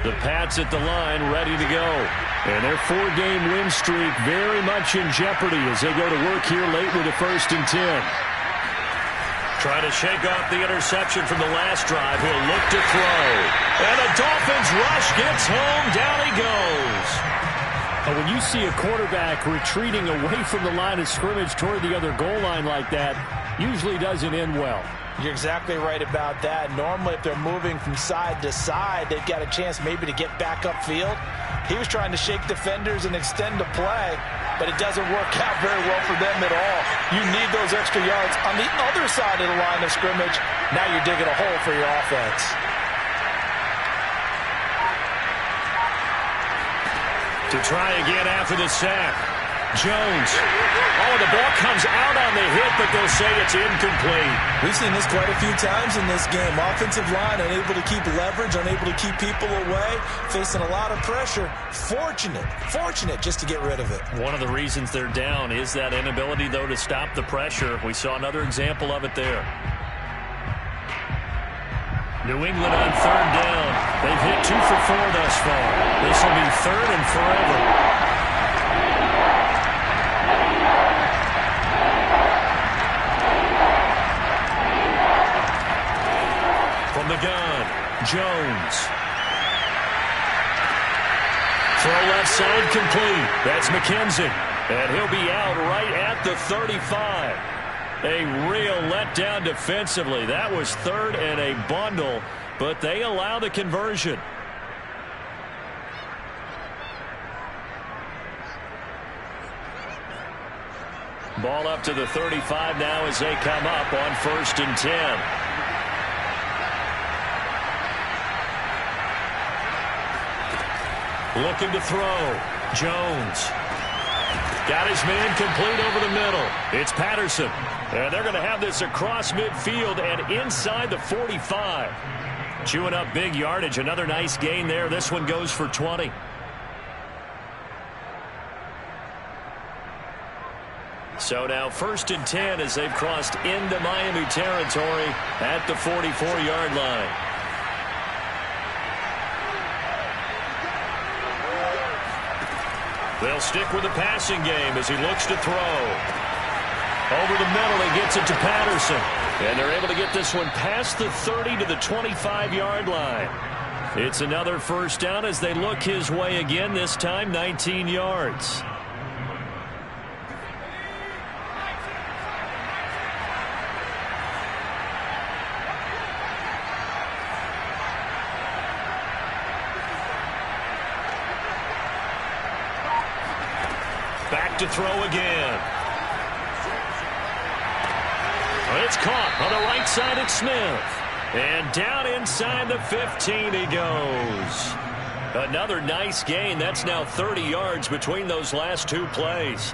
The Pats at the line, ready to go. And their 4-game win streak very much in jeopardy as they go to work here late with a 1st and 10. Trying to shake off the interception from the last drive. He'll look to throw. And a Dolphins rush gets home. Down he goes. When you see a quarterback retreating away from the line of scrimmage toward the other goal line like that, usually doesn't end well. You're exactly right about that. Normally, if they're moving from side to side, they've got a chance maybe to get back upfield. He was trying to shake defenders and extend the play, but it doesn't work out very well for them at all. You need those extra yards on the other side of the line of scrimmage. Now you're digging a hole for your offense. To try again after the sack. Jones. Oh, the ball comes out on the hit, but they'll say it's incomplete. We've seen this quite a few times in this game. Offensive line unable to keep leverage, unable to keep people away, facing a lot of pressure. Fortunate just to get rid of it. One of the reasons they're down is that inability, though, to stop the pressure. We saw another example of it there. New England on 3rd down. They've hit 2 for 4 thus far. This will be 3rd and forever. From the gun, Jones. Throw left side complete. That's McKenzie. And he'll be out right at the 35. A real letdown defensively. That was 3rd and a bundle, but they allow the conversion. Ball up to the 35 now as they come up on 1st and 10. Looking to throw. Jones. Got his man complete over the middle. It's Patterson. And they're going to have this across midfield and inside the 45. Chewing up big yardage. Another nice gain there. This one goes for 20. So now 1st and 10 as they've crossed into Miami territory at the 44-yard line. They'll stick with the passing game as he looks to throw. Over the middle, he gets it to Patterson. And they're able to get this one past the 30 to the 25-yard line. It's another 1st down as they look his way again, this time 19 yards. Back to throw again. It's caught on the right side at Smith. And down inside the 15 he goes. Another nice gain. That's now 30 yards between those last 2 plays.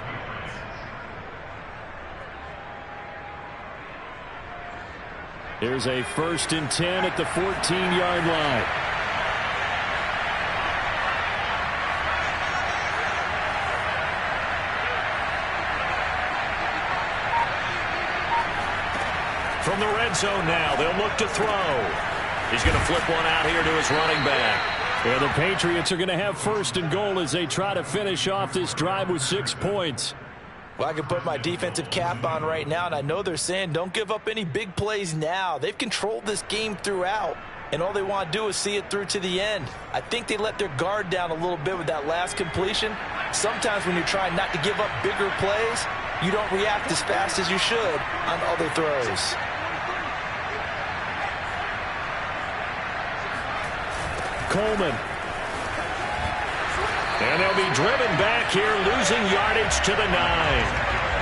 Here's a 1st and 10 at the 14-yard line. From the red zone now, they'll look to throw. He's going to flip one out here to his running back. Yeah, the Patriots are going to have 1st and goal as they try to finish off this drive with 6 points. Well, I can put my defensive cap on right now, and I know they're saying don't give up any big plays now. They've controlled this game throughout, and all they want to do is see it through to the end. I think they let their guard down a little bit with that last completion. Sometimes when you're trying not to give up bigger plays, you don't react as fast as you should on other throws. Coleman. And they'll be driven back here, losing yardage to the 9.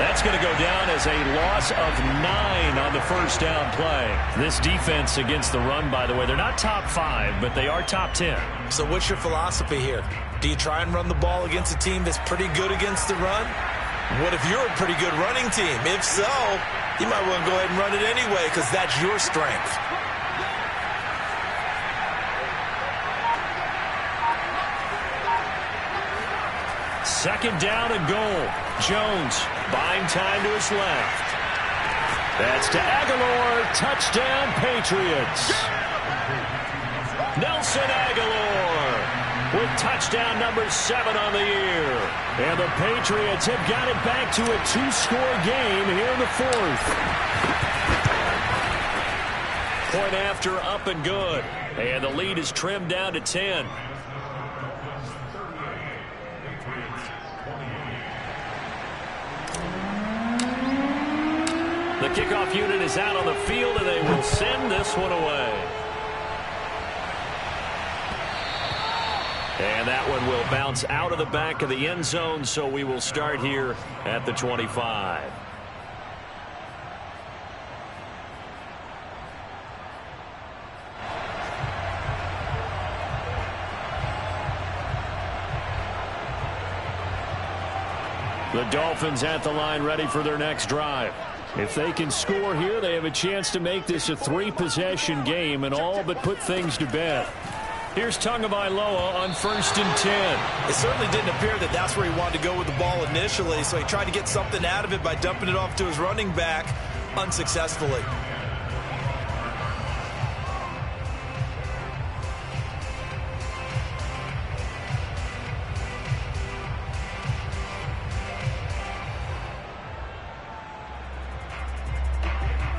That's going to go down as a loss of 9 on the 1st down play. This defense against the run, by the way, they're not top 5, but they are top 10. So what's your philosophy here? Do you try and run the ball against a team that's pretty good against the run? What if you're a pretty good running team? If so, you might want to go ahead and run it anyway because that's your strength. Second down and goal. Jones buying time to his left. That's to Aguilar. Touchdown, Patriots. Nelson Aguilar. with touchdown number 7 on the year. And the Patriots have got it back to a 2-score game here in the 4th. Point after, up and good. And the lead is trimmed down to 10. The kickoff unit is out on the field, and they will send this one away. And that one will bounce out of the back of the end zone, so we will start here at the 25. The Dolphins at the line, ready for their next drive. If they can score here, they have a chance to make this a 3-possession game and all but put things to bed. Here's Tagovailoa on 1st and 10. It certainly didn't appear that that's where he wanted to go with the ball initially, so he tried to get something out of it by dumping it off to his running back unsuccessfully.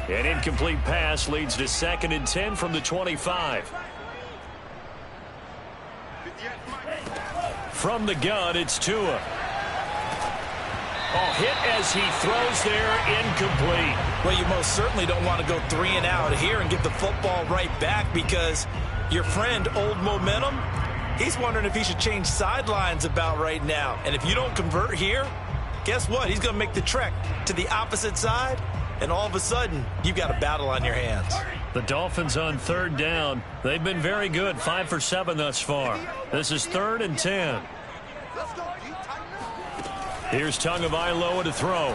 An incomplete pass leads to 2nd and 10 from the 25. From the gun, it's Tua. Oh, hit as he throws there, incomplete. Well, you most certainly don't want to go 3 and out here and get the football right back, because your friend, Old Momentum, he's wondering if he should change sidelines about right now. And if you don't convert here, guess what? He's going to make the trek to the opposite side, and all of a sudden, you've got a battle on your hands. The Dolphins on 3rd down. They've been very good, 5 for 7 thus far. This is 3rd and 10. Here's Tagovailoa to throw.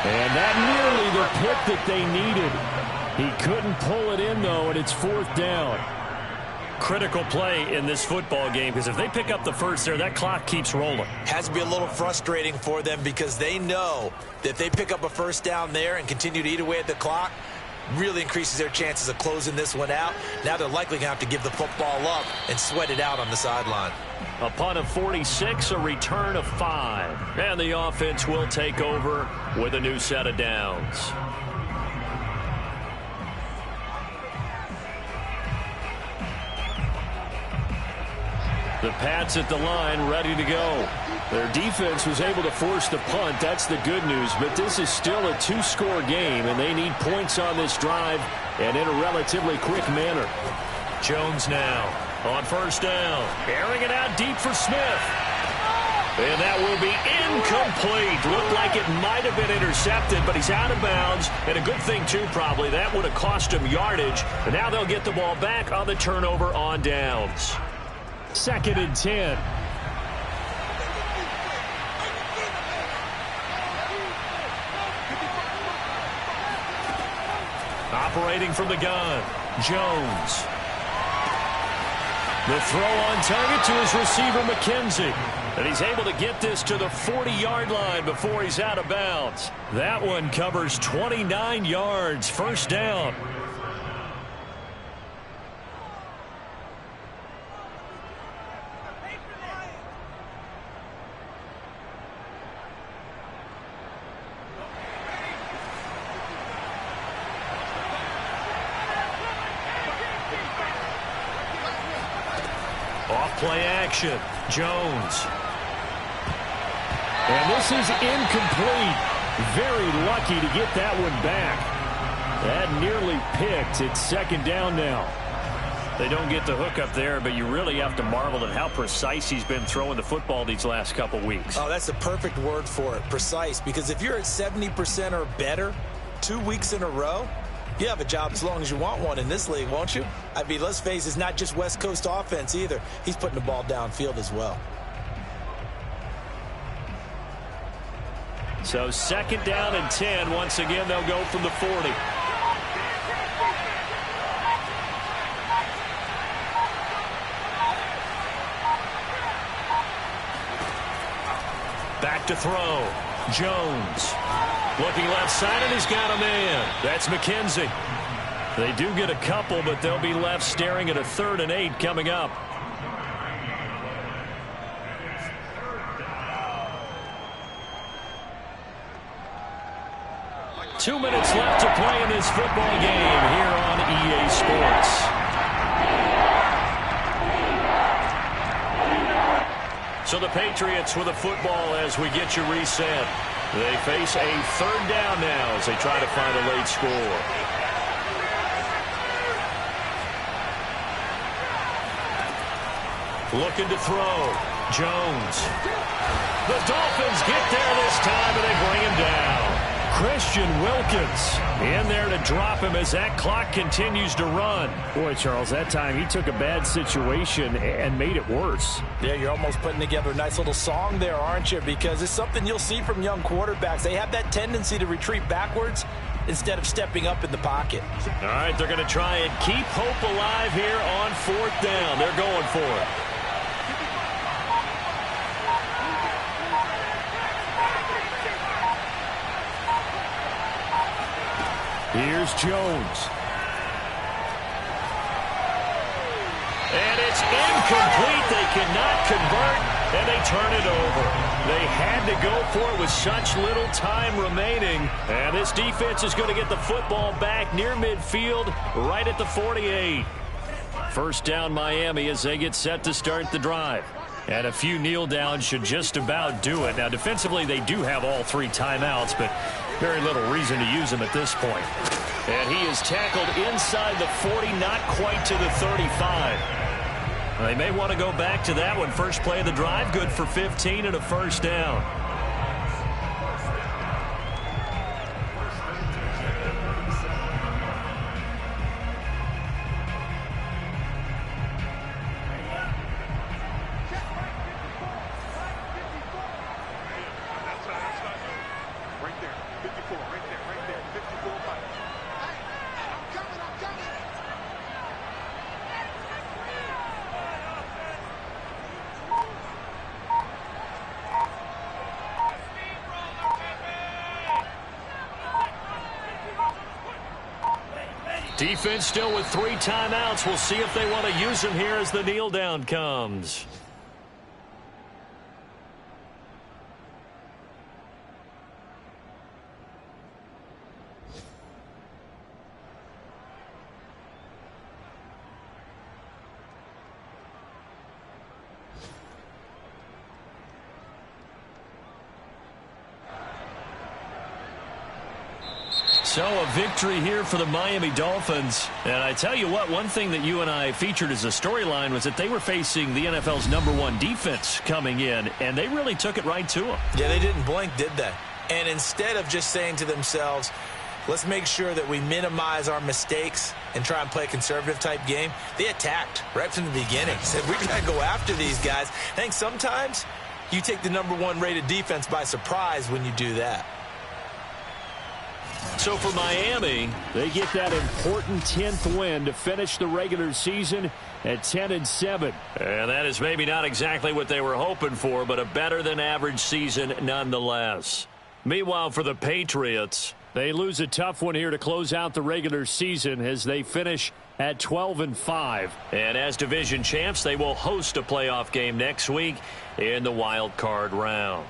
And that nearly the pick that they needed. He couldn't pull it in, though, and it's 4th down. Critical play in this football game, because if they pick up the first there, that clock keeps rolling. Has to be a little frustrating for them, because they know that if they pick up a first down there and continue to eat away at the clock, really increases their chances of closing this one out. Now they're likely going to have to give the football up and sweat it out on the sideline. A punt of 46, a return of 5. And the offense will take over with a new set of downs. The Pats at the line, ready to go. Their defense was able to force the punt. That's the good news. But this is still a 2-score game, and they need points on this drive and in a relatively quick manner. Jones now on 1st down. Airing it out deep for Smith. And that will be incomplete. Looked like it might have been intercepted, but he's out of bounds. And a good thing, too, probably. That would have cost him yardage. And now they'll get the ball back on the turnover on downs. 2nd and 10. Operating from the gun, Jones. The throw on target to his receiver, McKenzie. And he's able to get this to the 40-yard line before he's out of bounds. That one covers 29 yards, 1st down. Off-play action, Jones. And this is incomplete. Very lucky to get that one back. That nearly picked. It's 2nd down now. They don't get the hook up there, but you really have to marvel at how precise he's been throwing the football these last couple weeks. Oh, that's the perfect word for it, precise. Because if you're at 70% or better 2 weeks in a row, you have a job as long as you want one in this league, won't you? I mean, let's face it, it's not just West Coast offense either. He's putting the ball downfield as well. So 2nd down and 10. Once again, they'll go from the 40. Back to throw. Jones. Looking left side, and he's got a man. That's McKenzie. They do get a couple, but they'll be left staring at a 3rd and 8 coming up. Two minutes left to play in this football game here on EA Sports. So the Patriots with a football as we get you reset. They face a 3rd down now as they try to find a late score. Looking to throw. Jones. The Dolphins get there this time, and they bring him down. Christian Wilkins in there to drop him as that clock continues to run. Boy, Charles, that time he took a bad situation and made it worse. Yeah, you're almost putting together a nice little song there, aren't you? Because it's something you'll see from young quarterbacks. They have that tendency to retreat backwards instead of stepping up in the pocket. All right, they're going to try and keep hope alive here on 4th down. They're going for it. Here's Jones. And it's incomplete. They cannot convert, and they turn it over. They had to go for it with such little time remaining. And this defense is going to get the football back near midfield, right at the 48. 1st down Miami as they get set to start the drive. And a few kneel downs should just about do it. Now, defensively, they do have all 3 timeouts, but very little reason to use them at this point. And he is tackled inside the 40, not quite to the 35. They may want to go back to that one. First play of the drive, good for 15 and a 1st down. Defense still with 3 timeouts. We'll see if they want to use them here as the kneel down comes. So a victory here for the Miami Dolphins. And I tell you what, one thing that you and I featured as a storyline was that they were facing the NFL's #1 defense coming in, and they really took it right to them. Yeah, they didn't blink, did they? And instead of just saying to themselves, let's make sure that we minimize our mistakes and try and play a conservative type game, they attacked right from the beginning. Said, we got to go after these guys. I think sometimes you take the #1 rated defense by surprise when you do that. So for Miami, they get that important 10th win to finish the regular season at 10-7. And that is maybe not exactly what they were hoping for, but a better than average season nonetheless. Meanwhile, for the Patriots, they lose a tough one here to close out the regular season as they finish at 12-5. And as division champs, they will host a playoff game next week in the wild card round.